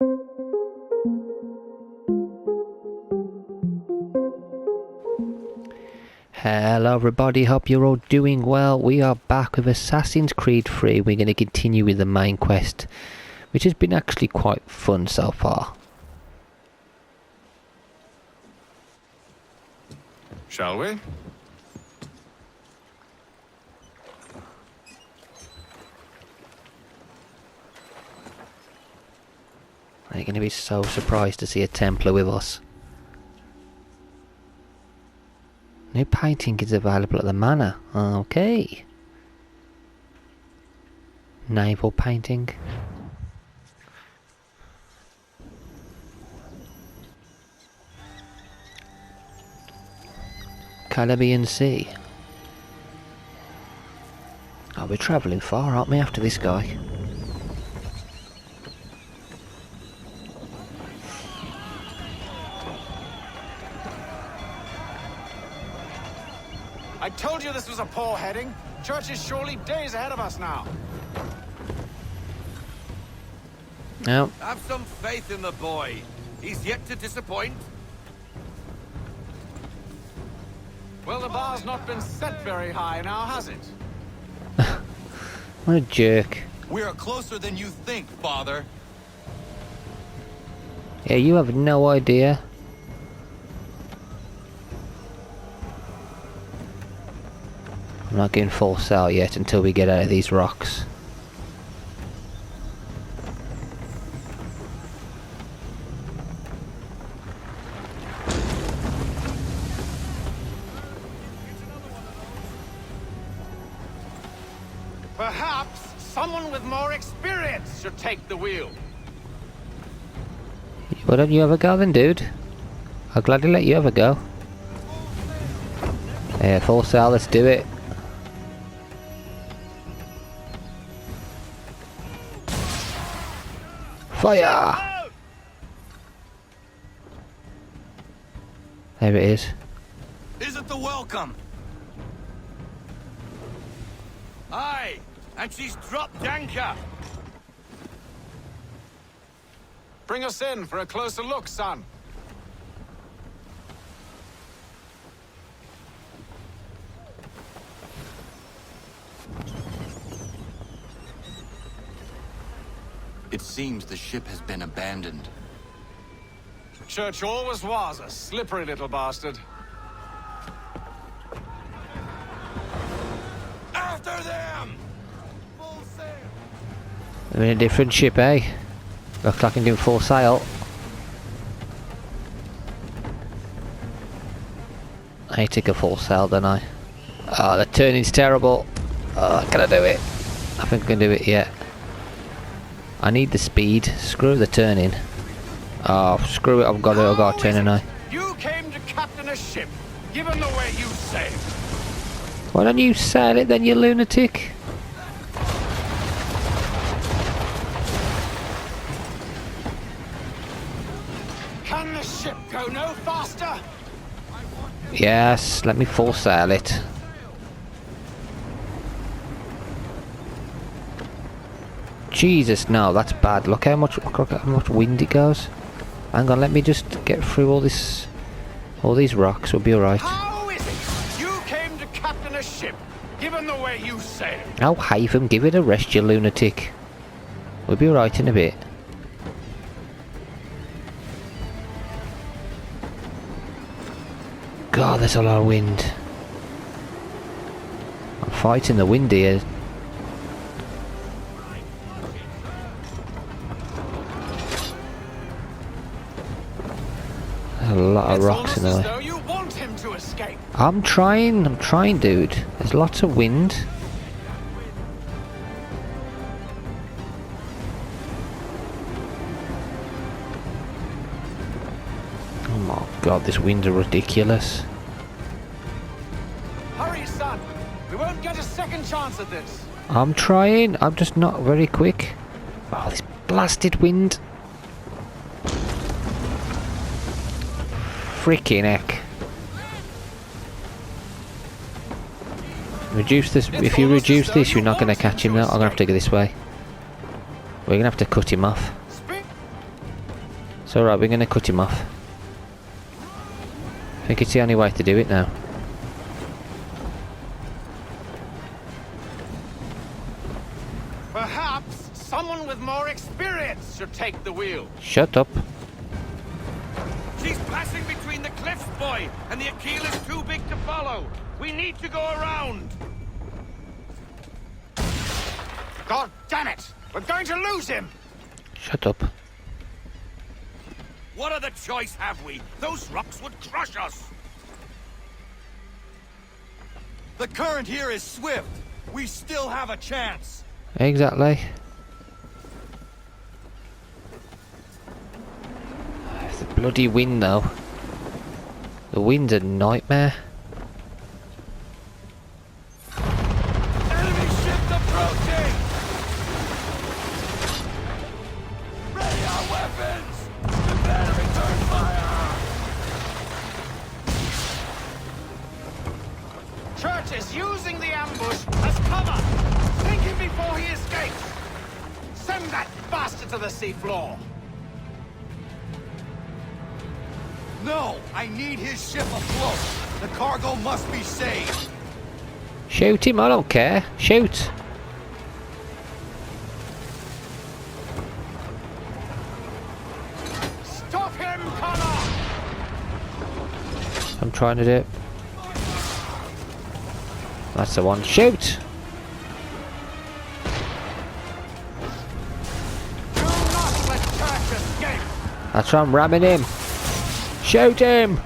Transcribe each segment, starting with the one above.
Hello everybody, hope you're all doing well. We are back with Assassin's Creed 3. We're going to continue with the main quest, which has been actually quite fun so far. Shall we? They're going to be so surprised to see a Templar with us. New painting is available at the manor. Okay. Naval painting. Caribbean Sea. Oh, we're travelling far, aren't we, after this guy? I told you this was a poor heading. Church is surely days ahead of us now. No. Have some faith in the boy. He's yet to disappoint. Well, the bar's not been set very high now, has it? What a jerk. We are closer than you think, Father. Yeah, you have no idea. I'm not getting full sail yet until we get out of these rocks. Perhaps someone with more experience should take the wheel. Why don't you have a go then, dude? I'll gladly let you have a go. Yeah, full sail, let's do it. Fire! There it is. Is it the welcome? Aye, and she's dropped anchor. Bring us in for a closer look, son. It seems the ship has been abandoned. Church always was a slippery little bastard. After them! Full sail! I'm in a different ship, eh? Looks like I'm doing full sail. I take a full sail, don't I? Oh, the turning's terrible. Oh, can I do it? I think I can do it, yeah. I need the speed. Screw the turning. Oh, screw it, I've got to turn and I. You came to captain a ship, given the way you sailed. Why don't you sail it then, you lunatic? Can the ship go no faster? Yes, let me full sail it. Jesus, no, that's bad. Look how much wind it goes. Hang on, let me just get through all these rocks. We'll be alright. How is it you came to captain a ship, given the way you sailed? Oh, Haven, give it a rest, you lunatic. We'll be alright in a bit. God, there's a lot of wind. I'm fighting the wind here. A lot of rocks in the way. Though you want him to escape. I'm trying, dude. There's lots of wind. Oh my god, this winds are ridiculous. Hurry, son. We won't get a second chance at this. I'm trying, I'm just not very quick. Oh, this blasted wind. Freaking heck. Reduce this. If you reduce this, you're not going to catch him now. I'm going to have to go this way. We're going to have to cut him off. It's alright, we're going to cut him off. I think it's the only way to do it now. Perhaps someone with more experience should take the wheel. Shut up. She's passing between the cliffs, boy, and the Aquila's too big to follow. We need to go around. God damn it! We're going to lose him! Shut up. What other choice have we? Those rocks would crush us! The current here is swift. We still have a chance. Exactly. The bloody wind though. The wind's a nightmare. Enemy ship approaching! Ready our weapons! Prepare to return fire! Church is using the ambush as cover! Sink him before he escapes! Send that bastard to the seafloor! No, I need his ship afloat. The cargo must be saved. Shoot him, I don't care. Shoot. Stop him, Connor! I'm trying to do it. That's the one. Shoot! Do not let Church escape! That's why I'm ramming him. Shoot him!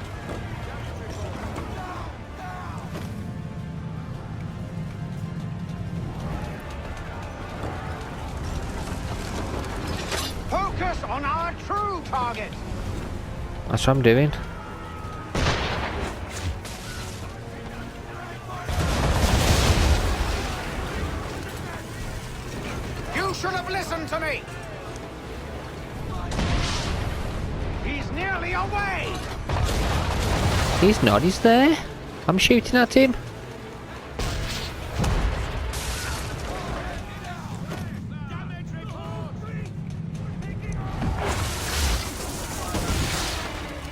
Focus on our true target! That's what I'm doing. You should have listened to me! He's nearly away! He's not, he's there. I'm shooting at him.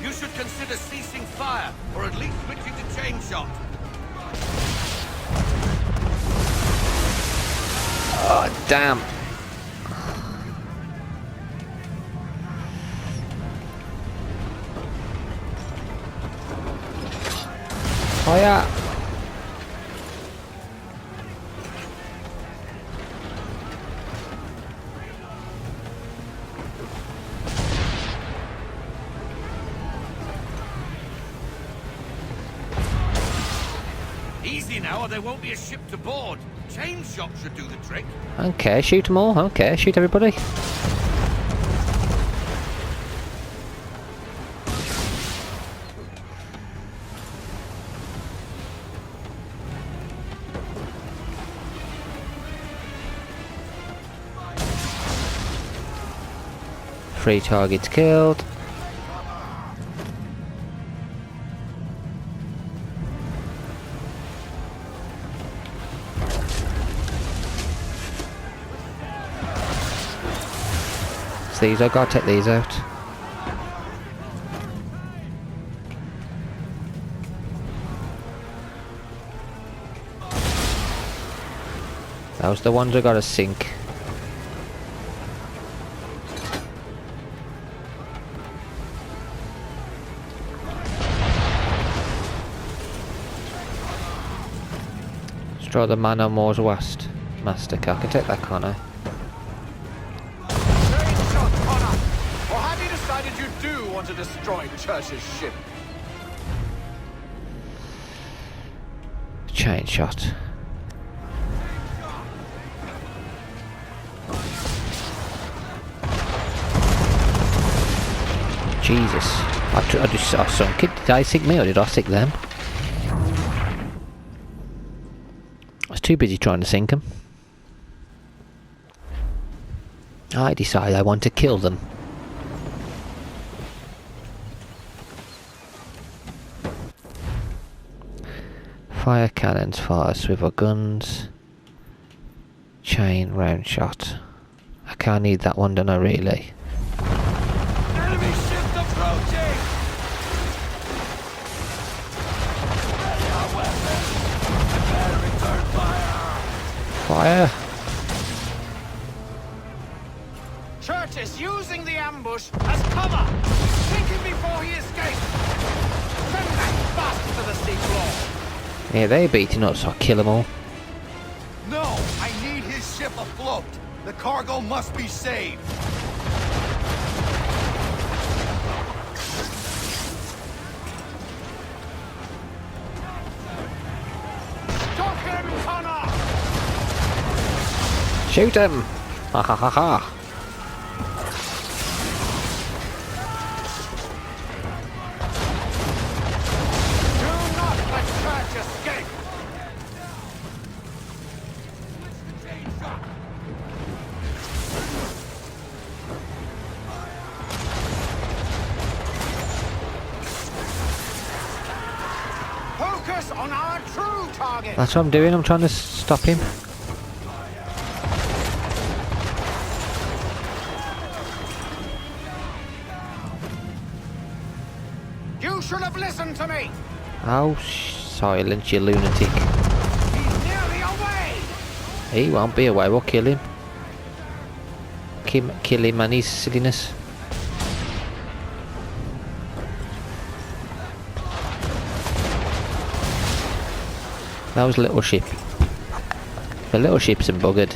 You should consider ceasing fire, or at least switching to chain shot. Oh, damn. Fire! Easy now, or there won't be a ship to board. Chain shot should do the trick. Okay, shoot them all. Okay, shoot everybody. Three targets killed. So these, I've got to take these out. Those are the ones I gotta sink. Destroy the man on Moore's West. Master, I can take that, can't I? Chain shot, Connor! Or have you decided you do want to destroy Church's ship? Chain shot. Jesus. I sunk it. Did I sink me or did I sink them? I was too busy trying to sink them. I decide I want to kill them. Fire cannons, fire swivel guns. Chain round shot. I can't need that one, don't I, really? Enemy approaching! Ready our weapons! Prepare to return fire! Fire! Church is using the ambush as cover. Take him before he escapes. Send that bastard to the seafloor. Yeah, they're beating us, so I'll kill them all. No! I need his ship afloat! The cargo must be saved! Stop him, Connor! Shoot him! Ha ha ha ha! Do not let Church escape. Focus on our true target. That's what I'm doing, I'm trying to stop him. You should have listened to me. Oh, silence, you lunatic. He's nearly away. He won't be away, we'll kill him. Kill him and his silliness. That was a little ship. The little ship's buggered.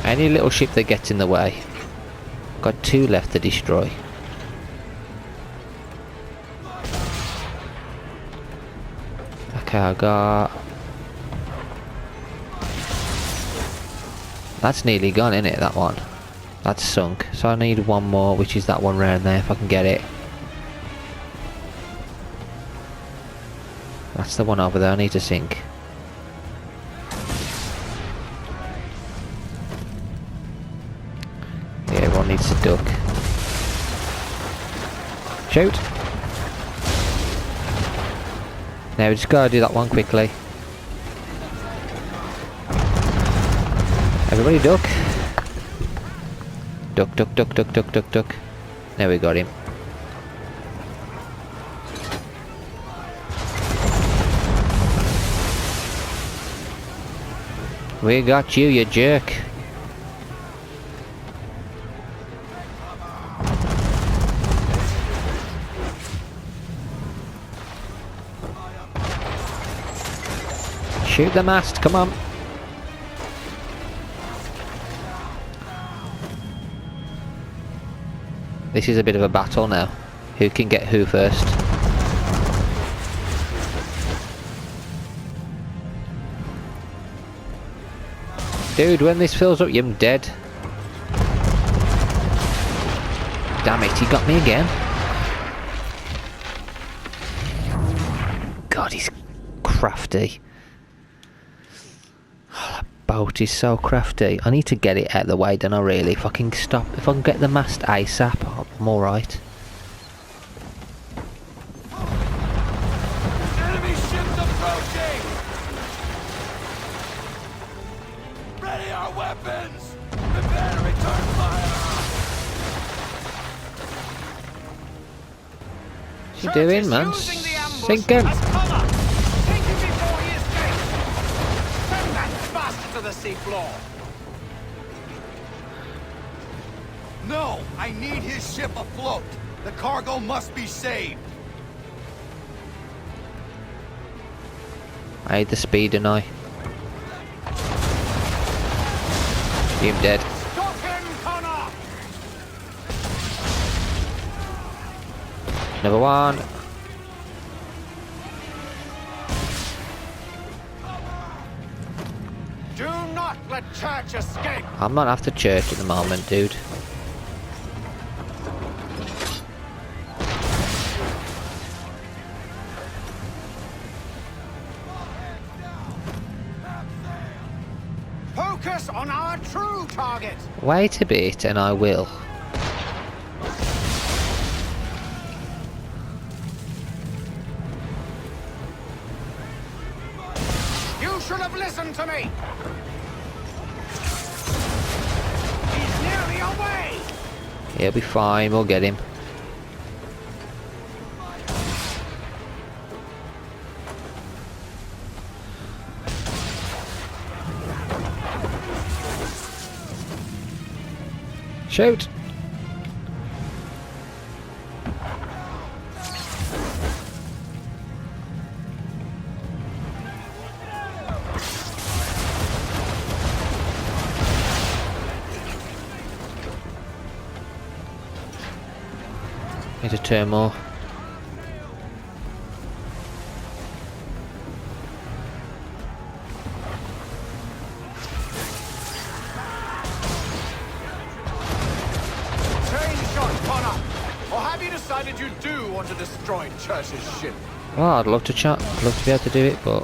Any little ship that gets in the way. Got 2 left to destroy. Okay, I got... That's nearly gone, isn't it, that one? That's sunk. So I need one more, which is that one round there, if I can get it. That's the one over there I need to sink. Yeah, everyone needs to duck. Shoot! Now we just gotta do that one quickly. Everybody duck! Duck, duck, duck, duck, duck, duck, duck. Now we got him. We got you, you jerk. Shoot the mast, come on. This is a bit of a battle now. Who can get who first? Dude, when this fills up, you're dead. Damn it, he got me again. God, he's crafty. Oh, that boat is so crafty. I need to get it out of the way, don't I really? If I can stop, if I can get the mast ASAP, I'm alright. Enemy ships approaching! Ready our weapons! Prepare to return fire! What's he doing, man? Sink him! Take him before he escapes. Send that bastard to the seafloor. No! I need his ship afloat! The cargo must be saved! I need the speed, don't I? You're dead. Stop him, Connor! Number one. Do not let Church escape. I'm not after church at the moment, dude. Focus on our true target. Wait a bit and I will. You should have listened to me. He'll be fine, we'll get him. Shoot! Need to turn more. Decided you do want to destroy Church's ship. Well, I'd love to chat. I'd love to be able to do it, but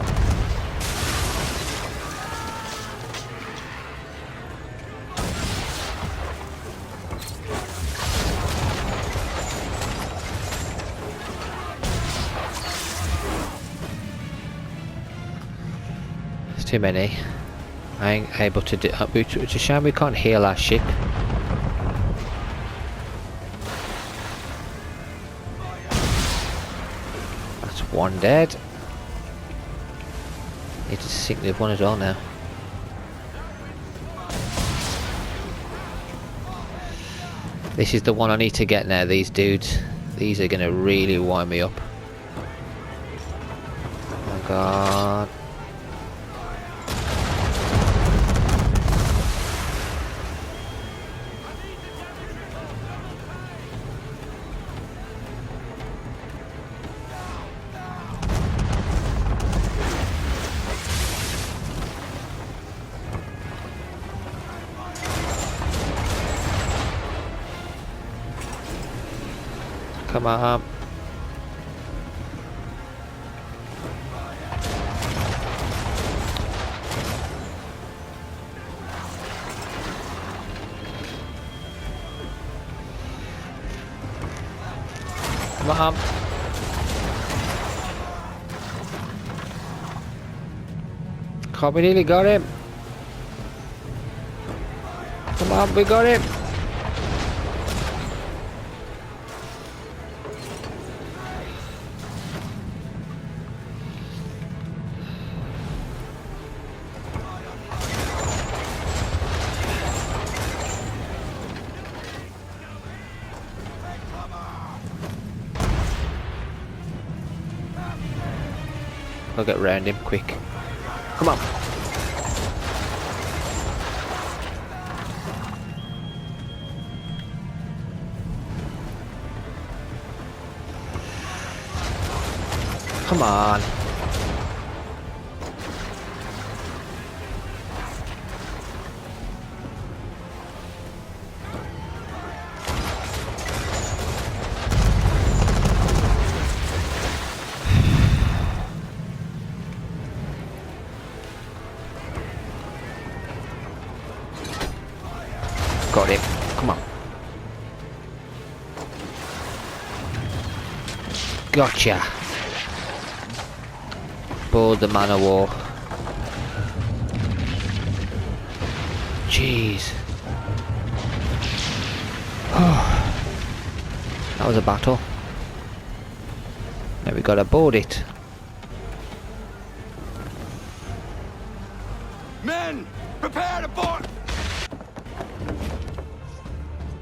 there's too many. I ain't able to do. It's a shame we can't heal our ship. One dead. Need to sink the one as well now. This is the one I need to get now. These dudes, these are gonna really wind me up. Oh my god. Come on. Come on. Come, we nearly got him. Come on, we got him. I'll get round him quick. Come on. Come on. Got him. Come on. Gotcha. Board the man of war. Jeez. That was a battle. Now we gotta board it. Men, prepare to board!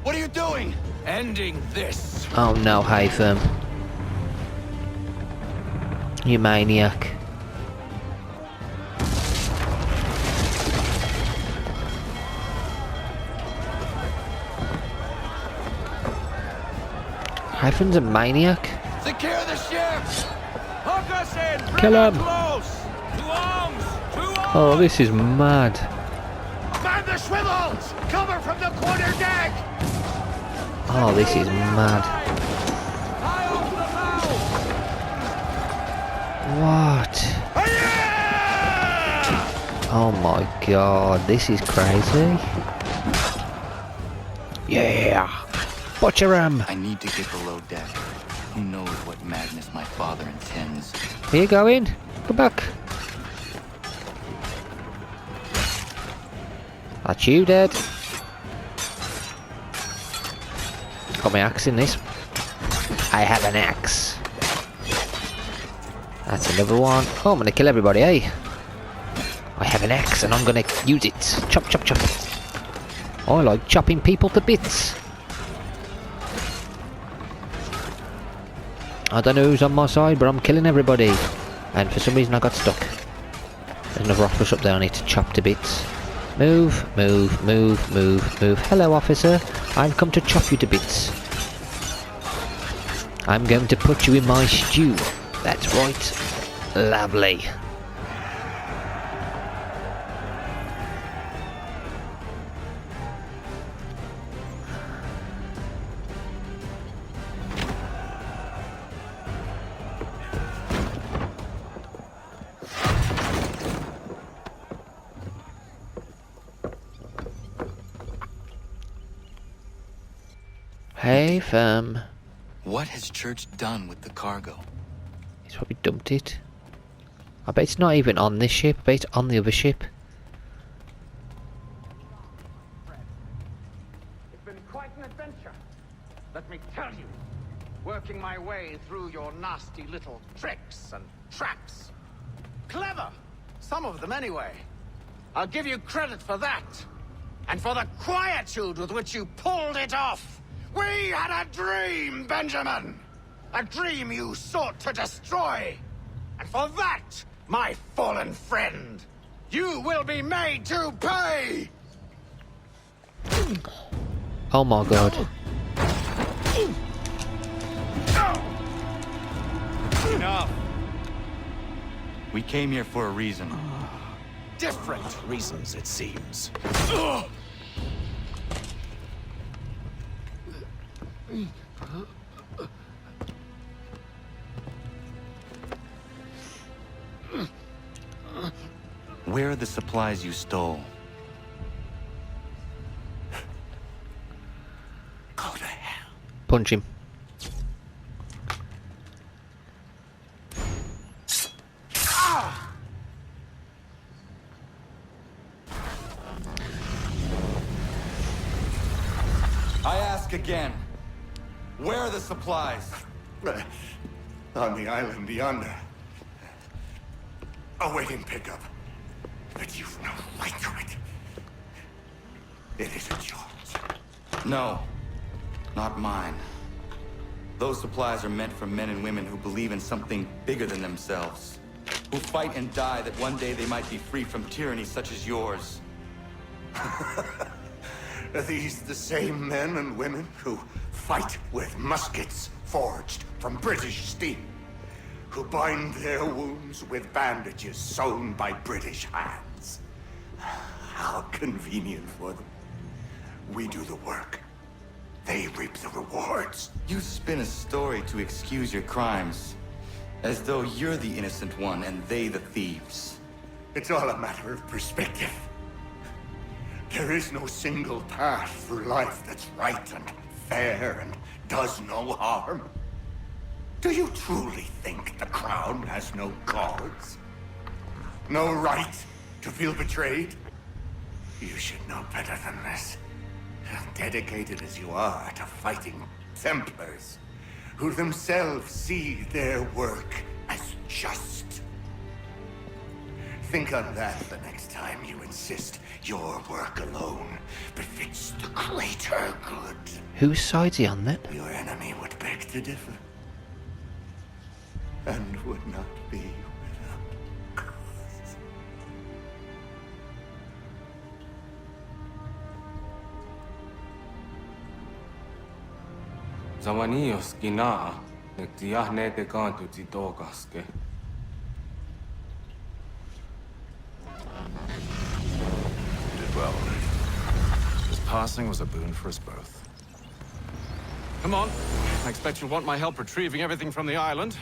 What are you doing? Ending this. Oh no, Haytham. You maniac. Haytham's a maniac. Secure the ship! Hook us in! Bring Kill her him. close! To arms! To arms! Oh, this is mad. Man the swivels! Cover from the quarter deck! Oh, this is mad. High off the bow! What? Hi-ya! Oh my god, this is crazy. Yeah. Butcher him. I need to get below deck. Who knows what madness my father intends? Here you go in. Come back. That's you dead. got my axe in this. I have an axe. That's another one. Oh, I'm gonna kill everybody, eh? I have an axe and I'm gonna use it. Chop, chop, chop. I like chopping people to bits. I don't know who's on my side, but I'm killing everybody. And for some reason I got stuck. There's another officer up there I need to chop to bits. Move, move, move, move, move. Hello, officer. I've come to chop you to bits. I'm going to put you in my stew. That's right. Lovely. Hey, fam. What has Church done with the cargo? He's probably dumped it. I bet it's not even on this ship. I bet it's on the other ship. It's been quite an adventure. Let me tell you. Working my way through your nasty little tricks and traps. Clever. Some of them anyway. I'll give you credit for that. And for the quietude with which you pulled it off. We had a dream, Benjamin! A dream you sought to destroy! And for that, my fallen friend, you will be made to pay! Oh my god. Enough! We came here for a reason. Different reasons, it seems. Where are the supplies you stole? Go to hell. Punch him. I ask again. Where are the supplies? On the island yonder. Awaiting pickup. But you've no right to it. It isn't yours. No. Not mine. Those supplies are meant for men and women who believe in something bigger than themselves. Who fight and die that one day they might be free from tyranny such as yours. Are these the same men and women who fight with muskets forged from British steel? Who bind their wounds with bandages sewn by British hands? How convenient for them. We do the work. They reap the rewards. You spin a story to excuse your crimes. As though you're the innocent one and they the thieves. It's all a matter of perspective. There is no single path through life that's right and fair and does no harm. Do you truly think the Crown has no cause? No right to feel betrayed? You should know better than this. Dedicated as you are to fighting Templars, who themselves see their work as just. Think on that the next time you insist your work alone befits the greater good. Whose side's he on then? Your enemy would beg to differ. And would not be without cause. Zawanios ginaa, netiahne te kantu titokaske. Did well. His passing was a boon for us both. Come on. I expect you'll want my help retrieving everything from the island.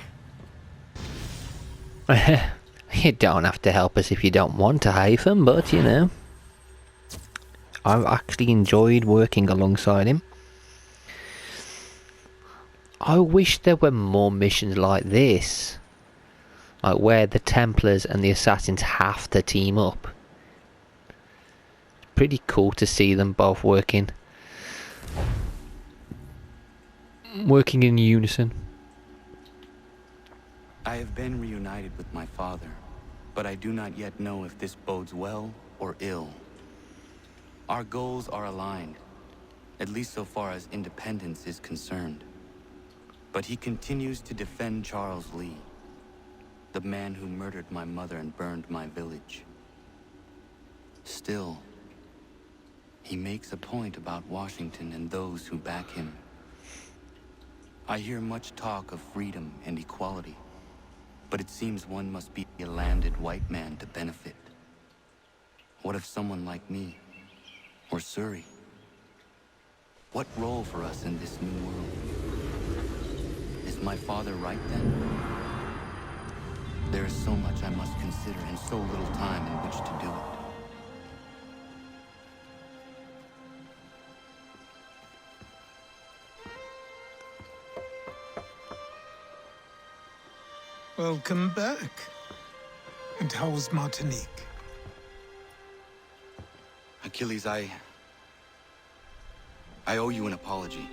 You don't have to help us if you don't want to, Hyphen, but you know. I've actually enjoyed working alongside him. I wish there were more missions like this. Like where the Templars and the Assassins have to team up. Pretty cool to see them both working. working in unison. I have been reunited with my father, but I do not yet know if this bodes well or ill. Our goals are aligned, at least so far as independence is concerned. But he continues to defend Charles Lee, the man who murdered my mother and burned my village. Still, he makes a point about Washington and those who back him. I hear much talk of freedom and equality, but it seems one must be a landed white man to benefit. What if someone like me, or Surrey? What role for us in this new world? Is my father right then? There is so much I must consider and so little time in which to do it. Welcome back. And how was Martinique? Achilles, I owe you an apology.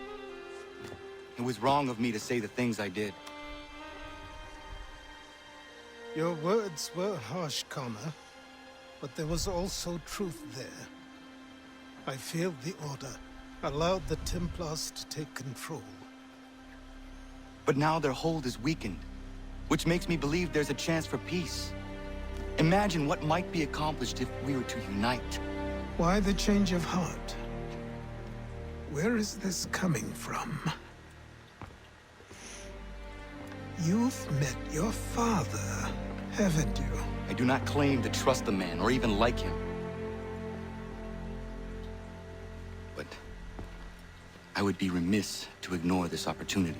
It was wrong of me to say the things I did. Your words were harsh, Connor, but there was also truth there. I failed the Order, allowed the Templars to take control. But now their hold is weakened, which makes me believe there's a chance for peace. Imagine what might be accomplished if we were to unite. Why the change of heart? Where is this coming from? You've met your father, haven't you? I do not claim to trust the man or even like him. But I would be remiss to ignore this opportunity.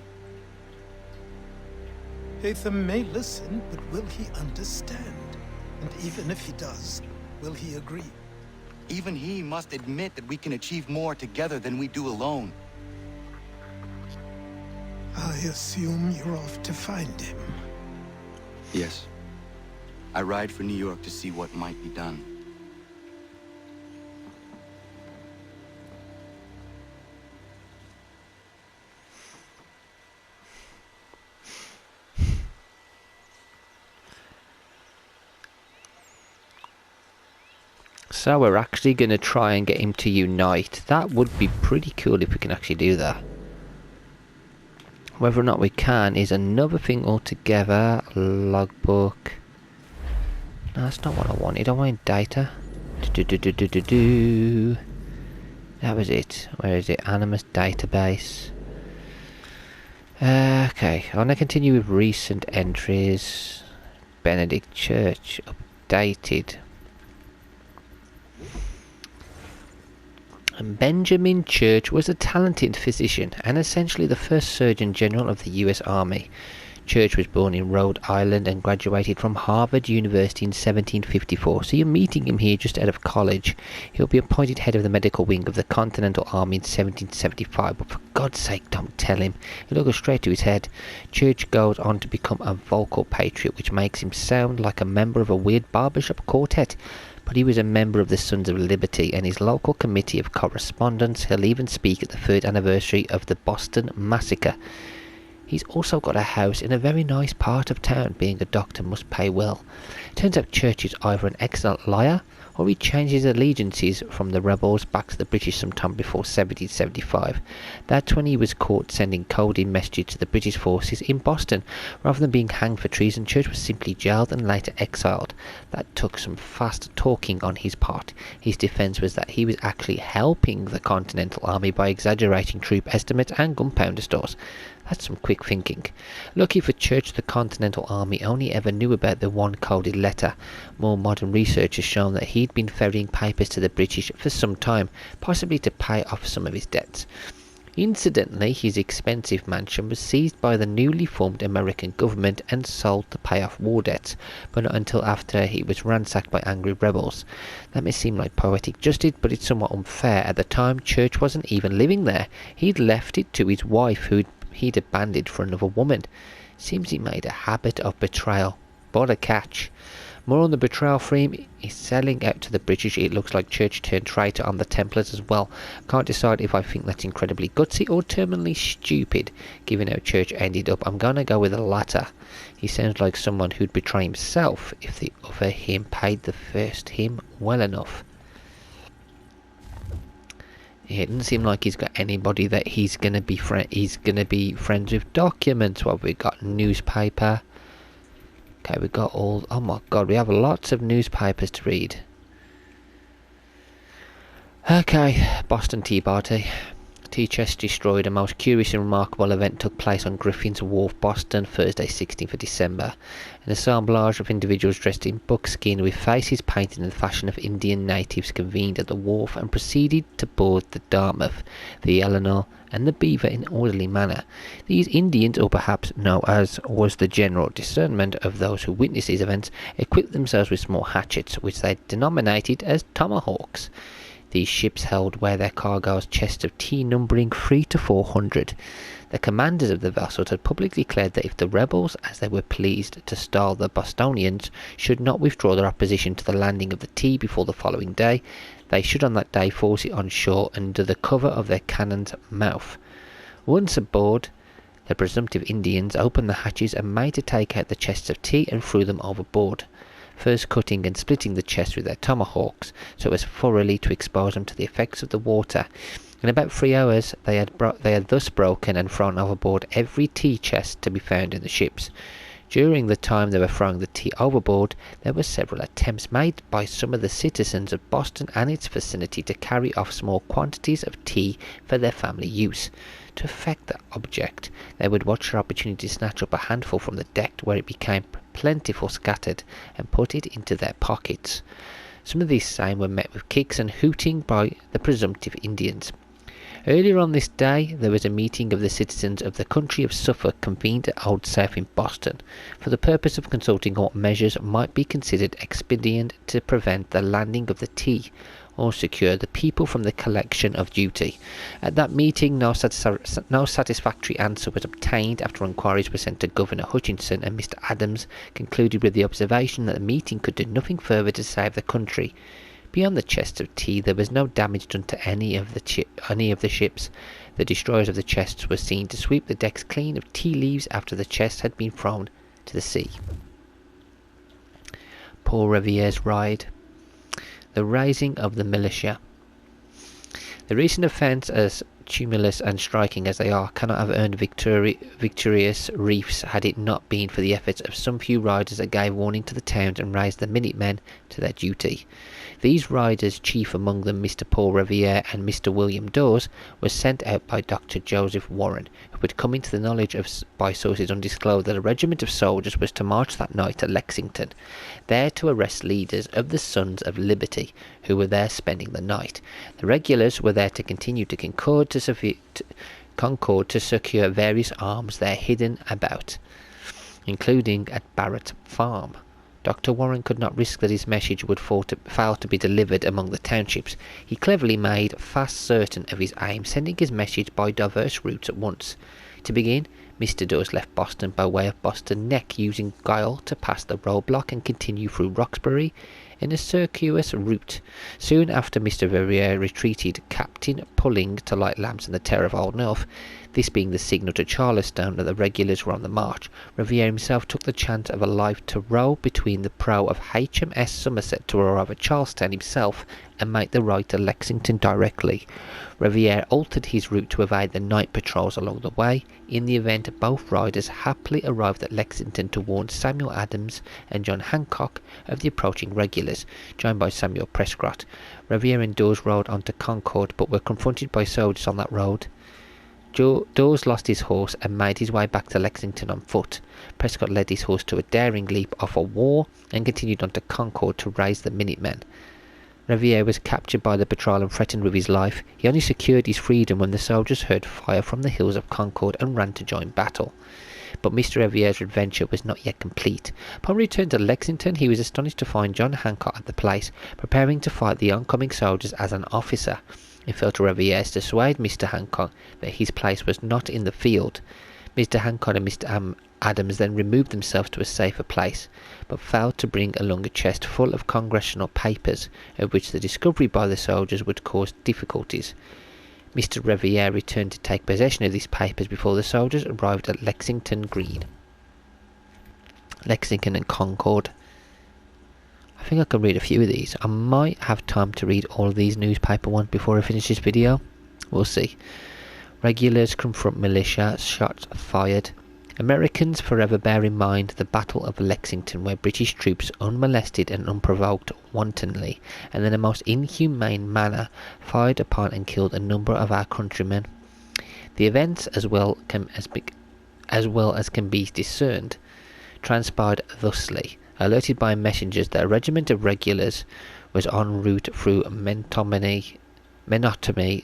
Hatham may listen, but will he understand? And even if he does, will he agree? Even he must admit that we can achieve more together than we do alone. I assume you're off to find him. Yes. I ride for New York to see what might be done. So we're actually going to try and get him to unite. That would be pretty cool if we can actually do that. Whether or not we can is another thing altogether. Logbook. No, that's not what I wanted. I wanted data. That was it. Where is it? Animus database. Okay, I want to continue with recent entries. Benedict Church updated. Benjamin Church was a talented physician and essentially the first Surgeon General of the US Army. Church was born in Rhode Island and graduated from Harvard University in 1754, so you're meeting him here just out of college. He'll be appointed head of the medical wing of the Continental Army in 1775, but for God's sake don't tell him. It'll go straight to his head. Church goes on to become a vocal patriot, which makes him sound like a member of a weird barbershop quartet. But he was a member of the Sons of Liberty and his local committee of correspondence. He'll even speak at the 3rd anniversary of the Boston Massacre. He's also got a house in a very nice part of town. Being a doctor must pay well. Turns out Church is either an excellent liar or he changes allegiances from the rebels back to the British sometime before 1775. That's when he was caught sending coded messages to the British forces in Boston. Rather than being hanged for treason, Church was simply jailed and later exiled. That took some fast talking on his part. His defence was that he was actually helping the Continental Army by exaggerating troop estimates and gunpowder stores. That's some quick thinking. Lucky for Church, the Continental Army only ever knew about the one coded letter. More modern research has shown that he'd been ferrying papers to the British for some time, possibly to pay off some of his debts. Incidentally, his expensive mansion was seized by the newly formed American government and sold to pay off war debts, but not until after he was ransacked by angry rebels. That may seem like poetic justice, but it's somewhat unfair. At the time, Church wasn't even living there. He'd left it to his wife, he'd abandoned for another woman. Seems he made a habit of betrayal. But a catch. More on the betrayal theme. He's selling out to the British. It looks like Church turned traitor on the Templars as well. Can't decide if I think that's incredibly gutsy or terminally stupid, given how Church ended up. I'm gonna go with the latter. He sounds like someone who'd betray himself if the other him paid the first him well enough. Yeah, it doesn't seem like he's got anybody that he's gonna be friends with. Documents. What we got? Newspaper. Okay, we got all... Oh my god, we have lots of newspapers to read. Okay, Boston Tea Party. Tea chest destroyed. A most curious and remarkable event took place on Griffin's Wharf, Boston, Thursday 16th of December. An assemblage of individuals dressed in buckskin with faces painted in the fashion of Indian natives convened at the wharf and proceeded to board the Dartmouth, the Eleanor and the Beaver in orderly manner. These Indians, or perhaps known as was the general discernment of those who witnessed these events, equipped themselves with small hatchets, which they denominated as tomahawks. These ships held where their cargoes chests of tea numbering 300 to 400. The commanders of the vessels had publicly declared that if the rebels, as they were pleased to style the Bostonians, should not withdraw their opposition to the landing of the tea before the following day, they should on that day force it on shore under the cover of their cannon's mouth. Once aboard, the presumptive Indians opened the hatches and made to take out the chests of tea and threw them overboard, first cutting and splitting the chests with their tomahawks so as thoroughly to expose them to the effects of the water. In about 3 hours they had thus broken and thrown overboard every tea chest to be found in the ships. During the time they were throwing the tea overboard, there were several attempts made by some of the citizens of Boston and its vicinity to carry off small quantities of tea for their family use. To effect that object, they would watch their opportunity to snatch up a handful from the deck where it became plentiful scattered and put it into their pockets. Some of these same were met with kicks and hooting by the presumptive Indians. Earlier on this day, there was a meeting of the citizens of the country of Suffolk convened at Old South in Boston, for the purpose of consulting what measures might be considered expedient to prevent the landing of the tea, or secure the people from the collection of duty. At that meeting, no satisfactory answer was obtained after inquiries were sent to Governor Hutchinson, and Mr. Adams concluded with the observation that the meeting could do nothing further to save the country. Beyond the chests of tea, there was no damage done to any of the ships. The destroyers of the chests were seen to sweep the decks clean of tea leaves after the chests had been thrown to the sea. Paul Revere's Ride. The raising of the militia. The recent events, as tumultuous and striking as they are, cannot have earned victorious reefs had it not been for the efforts of some few riders that gave warning to the towns and raised the Minutemen to their duty. These riders, chief among them Mr. Paul Revere and Mr. William Dawes, were sent out by Dr. Joseph Warren, who had come into the knowledge of by sources undisclosed that a regiment of soldiers was to march that night to Lexington, there to arrest leaders of the Sons of Liberty, who were there spending the night. The regulars were there to continue to concord to secure various arms there hidden about, including at Barrett Farm. Dr. Warren could not risk that his message would fail to be delivered among the townships. He cleverly made fast certain of his aim, sending his message by diverse routes at once. To begin, Mr. Dawes left Boston by way of Boston Neck, using guile to pass the roadblock and continue through Roxbury in a circuitous route. Soon after, Mr. Verrier retreated, Captain pulling to light lamps in the Terror of Old North. This being the signal to Charlestown that the regulars were on the march, Riviere himself took the chance of a life to row between the prow of HMS Somerset to arrive at Charlestown himself and make the ride to Lexington directly. Riviere altered his route to evade the night patrols along the way. In the event, both riders happily arrived at Lexington to warn Samuel Adams and John Hancock of the approaching regulars, joined by Samuel Prescott. Riviere and Dawes rode on to Concord, but were confronted by soldiers on that road. Dawes lost his horse and made his way back to Lexington on foot. Prescott led his horse to a daring leap off a wall and continued on to Concord to raise the Minutemen. Riviere was captured by the patrol and threatened with his life. He only secured his freedom when the soldiers heard fire from the hills of Concord and ran to join battle. But Mr. Riviere's adventure was not yet complete. Upon return to Lexington, he was astonished to find John Hancock at the place, preparing to fight the oncoming soldiers as an officer. It fell to Riviere to dissuade Mr. Hancock that his place was not in the field. Mr. Hancock and Mr. Adams then removed themselves to a safer place, but failed to bring along a chest full of congressional papers, of which the discovery by the soldiers would cause difficulties. Mr. Revier returned to take possession of these papers before the soldiers arrived at Lexington and Concord. I think I can read a few of these. I might have time to read all of these newspaper ones before I finish this video. We'll see. Regulars confront militia, shots fired. Americans forever bear in mind the Battle of Lexington, where British troops, unmolested and unprovoked, wantonly, and in a most inhumane manner, fired upon and killed a number of our countrymen. The events, as well as can be discerned, transpired thusly. Alerted by messengers that a regiment of regulars was en route through Menotomy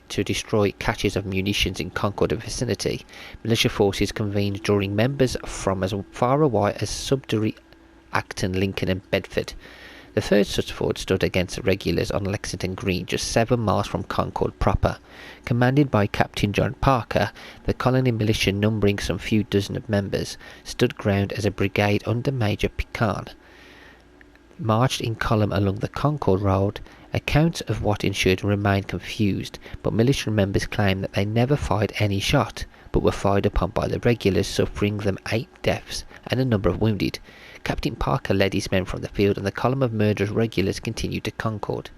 to destroy caches of munitions in Concord and vicinity, militia forces convened, drawing members from as far away as Sudbury, Acton, Lincoln and Bedford. The third such fort stood against the regulars on Lexington Green, just 7 miles from Concord proper. Commanded by Captain John Parker, the colony militia, numbering some few dozen of members, stood ground as a brigade under Major Pecan. Marched in column along the Concord Road. Accounts of what ensued remain confused, but militia members claim that they never fired any shot, but were fired upon by the regulars, suffering them 8 deaths and a number of wounded. Captain Parker led his men from the field, and the column of murderous regulars continued to Concord.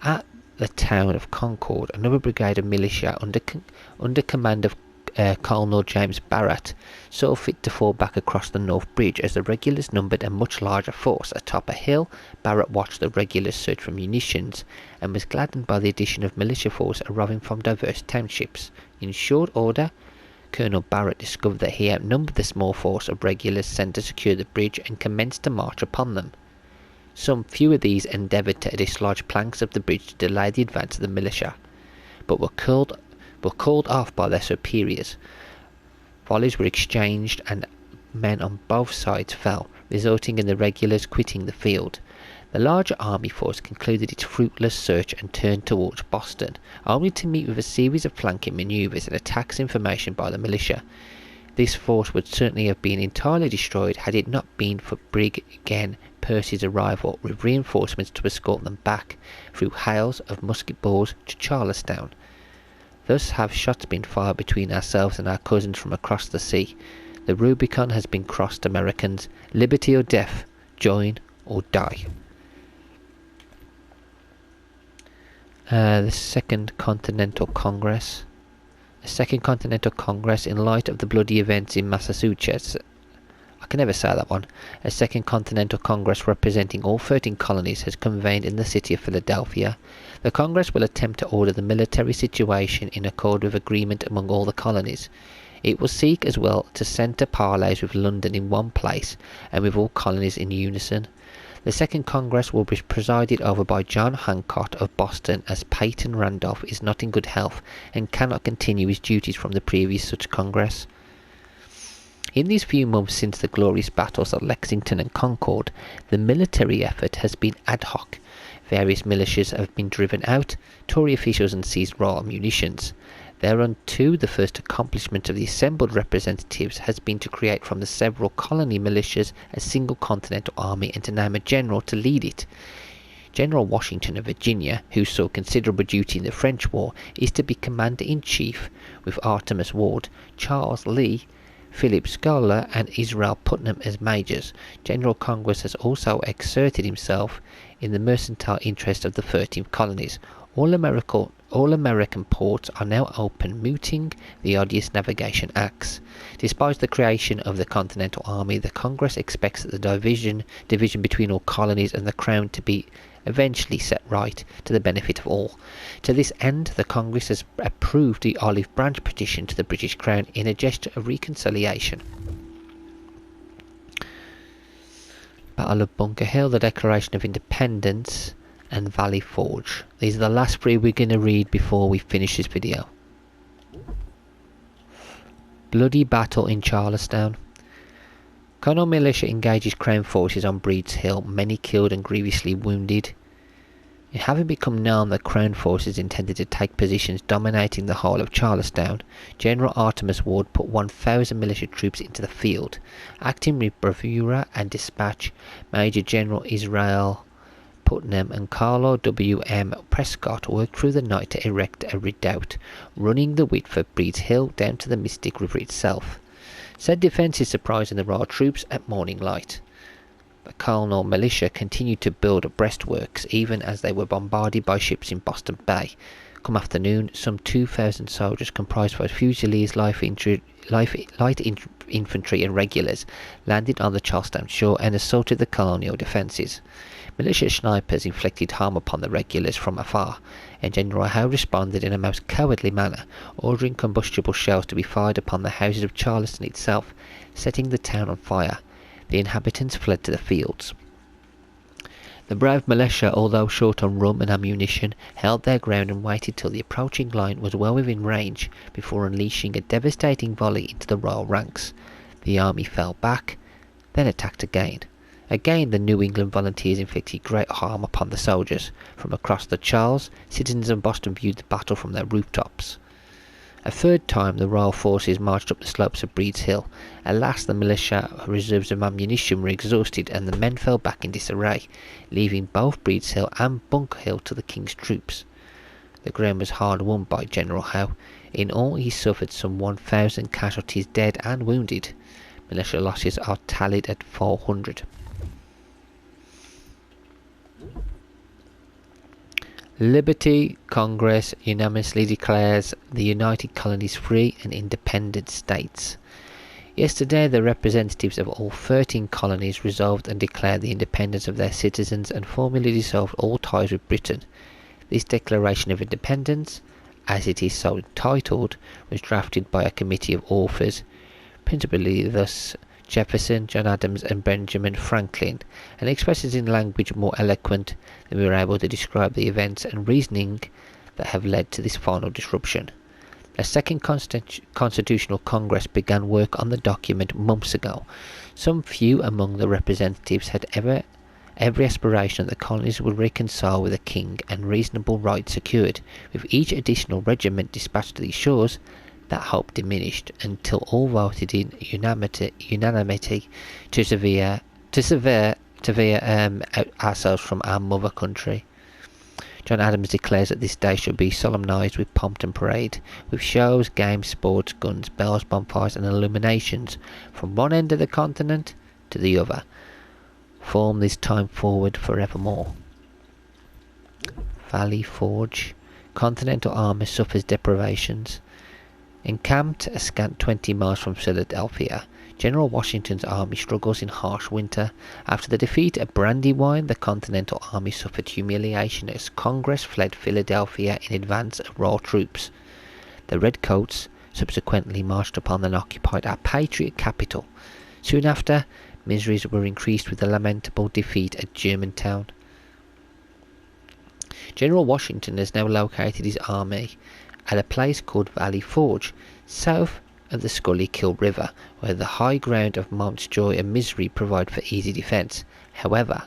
At the town of Concord, another brigade of militia under command of Colonel James Barrett saw fit to fall back across the North Bridge as the regulars numbered a much larger force. Atop a hill, Barrett watched the regulars search for munitions and was gladdened by the addition of militia force arriving from diverse townships. In short order, Colonel Barrett discovered that he outnumbered the small force of regulars sent to secure the bridge and commenced to march upon them. Some few of these endeavoured to dislodge planks of the bridge to delay the advance of the militia, but were called off by their superiors. Volleys were exchanged and men on both sides fell, resulting in the regulars quitting the field. The larger army force concluded its fruitless search and turned towards Boston, only to meet with a series of flanking manoeuvres and attacks in formation by the militia. This force would certainly have been entirely destroyed had it not been for Brigadier Percy's arrival with reinforcements to escort them back through hails of musket balls to Charlestown. Thus have shots been fired between ourselves and our cousins from across the sea. The Rubicon has been crossed, Americans. Liberty or death, join or die. The Second Continental Congress. The Second Continental Congress, in light of the bloody events in Massachusetts. I can never say that one. A Second Continental Congress representing all 13 colonies has convened in the city of Philadelphia. The Congress will attempt to order the military situation in accord with agreement among all the colonies. It will seek as well to centre parleys with London in one place and with all colonies in unison. The Second Congress will be presided over by John Hancock of Boston, as Peyton Randolph is not in good health and cannot continue his duties from the previous such Congress. In these few months since the glorious battles at Lexington and Concord, the military effort has been ad hoc. Various militias have been driven out, Tory officials and seized royal munitions. Thereunto, the first accomplishment of the assembled representatives has been to create from the several colony militias a single continental army and to name a general to lead it. General Washington of Virginia, who saw considerable duty in the French War, is to be commander-in-chief, with Artemus Ward, Charles Lee, Philip Schuyler and Israel Putnam as majors. General Congress has also exerted himself in the mercantile interest of the 13 colonies. All American ports are now open, mooting the odious Navigation Acts. Despite the creation of the Continental Army, the Congress expects that the division between all colonies and the Crown to be eventually set right to the benefit of all. To this end, the Congress has approved the Olive Branch petition to the British Crown in a gesture of reconciliation. Battle of Bunker Hill, the Declaration of Independence, and Valley Forge. These are the last 3 we're going to read before we finish this video. Bloody battle in Charlestown. Colonel Militia engages Crown forces on Breed's Hill, many killed and grievously wounded. It having become known that Crown forces intended to take positions dominating the whole of Charlestown, General Artemus Ward put 1,000 militia troops into the field. Acting with bravura and dispatch, Major General Israel Putnam and Carlo W.M. Prescott worked through the night to erect a redoubt, running the width of Breed's Hill down to the Mystic River itself. Said defences surprising the Royal troops at morning light. The colonial militia continued to build breastworks even as they were bombarded by ships in Boston Bay. Come afternoon, some 2,000 soldiers comprised of Fusiliers, light infantry and regulars landed on the Charlestown shore and assaulted the colonial defences. Militia snipers inflicted harm upon the regulars from afar, and General Howe responded in a most cowardly manner, ordering combustible shells to be fired upon the houses of Charleston itself, setting the town on fire. The inhabitants fled to the fields. The brave militia, although short on rum and ammunition, held their ground and waited till the approaching line was well within range before unleashing a devastating volley into the royal ranks. The army fell back, then attacked again. Again the New England volunteers inflicted great harm upon the soldiers. From across the Charles, citizens of Boston viewed the battle from their rooftops. A third time the royal forces marched up the slopes of Breed's Hill. At last the militia reserves of ammunition were exhausted and the men fell back in disarray, leaving both Breed's Hill and Bunker Hill to the king's troops. The ground was hard won by General Howe. In all he suffered some 1,000 casualties, dead and wounded. Militia losses are tallied at 400. Liberty Congress unanimously declares the United Colonies free and independent states. Yesterday the representatives of all 13 colonies resolved and declared the independence of their citizens and formally dissolved all ties with Britain. This Declaration of Independence, as it is so entitled, was drafted by a committee of authors, principally thus Jefferson, John Adams and Benjamin Franklin, and expresses in language more eloquent than we were able to describe the events and reasoning that have led to this final disruption. A second Constitutional Congress began work on the document months ago. Some few among the representatives had every aspiration that the colonies would reconcile with the king and reasonable rights secured. With each additional regiment dispatched to these shores, that hope diminished until all voted in unanimity to sever ourselves from our mother country. John Adams declares that this day should be solemnised with pomp and parade, with shows, games, sports, guns, bells, bonfires and illuminations from one end of the continent to the other. From this time forward forevermore. Valley Forge. Continental Army suffers deprivations. Encamped a scant 20 miles from Philadelphia, General Washington's army struggles in harsh winter. After the defeat at Brandywine, the Continental Army suffered humiliation as Congress fled Philadelphia in advance of Royal troops. The Redcoats subsequently marched upon and occupied our Patriot capital. Soon after, miseries were increased with the lamentable defeat at Germantown. General Washington has now located his army at a place called Valley Forge, south of the Schuylkill River, where the high ground of Mont's Joy and Misery provide for easy defence. However,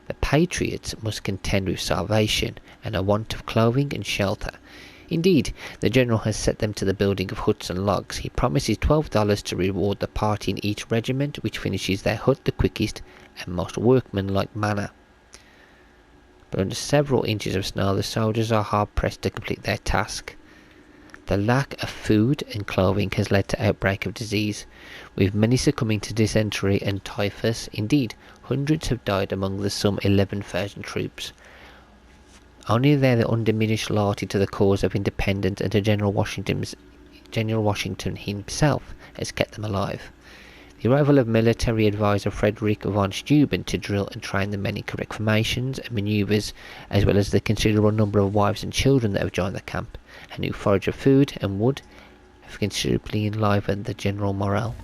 the Patriots must contend with starvation and a want of clothing and shelter. Indeed, the General has set them to the building of huts and logs. He promises $12 to reward the party in each regiment which finishes their hut the quickest and most workmanlike manner. But under several inches of snow, the soldiers are hard-pressed to complete their task. The lack of food and clothing has led to outbreak of disease, with many succumbing to dysentery and typhus. Indeed, hundreds have died among the some 11,000 troops. Only the undiminished loyalty to the cause of independence and to General Washington himself has kept them alive. The arrival of military advisor Frederick von Steuben to drill and train the men in correct formations and manoeuvres, as well as the considerable number of wives and children that have joined the camp, and who forage of food and wood, have considerably enlivened the general morale.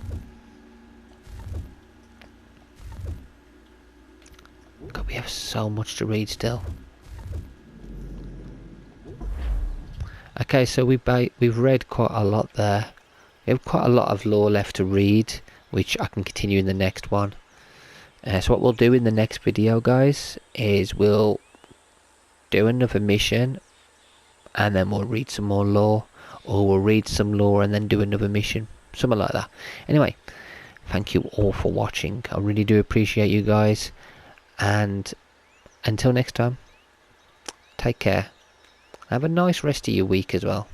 God, we have so much to read still. Okay, so we've read quite a lot there. We have quite a lot of lore left to read, which I can continue in the next one. So what we'll do in the next video, guys, is we'll do another mission, and then we'll read some more lore, or we'll read some lore and then do another mission, something like that. Anyway, thank you all for watching. I really do appreciate you guys, and until next time, take care. Have a nice rest of your week as well.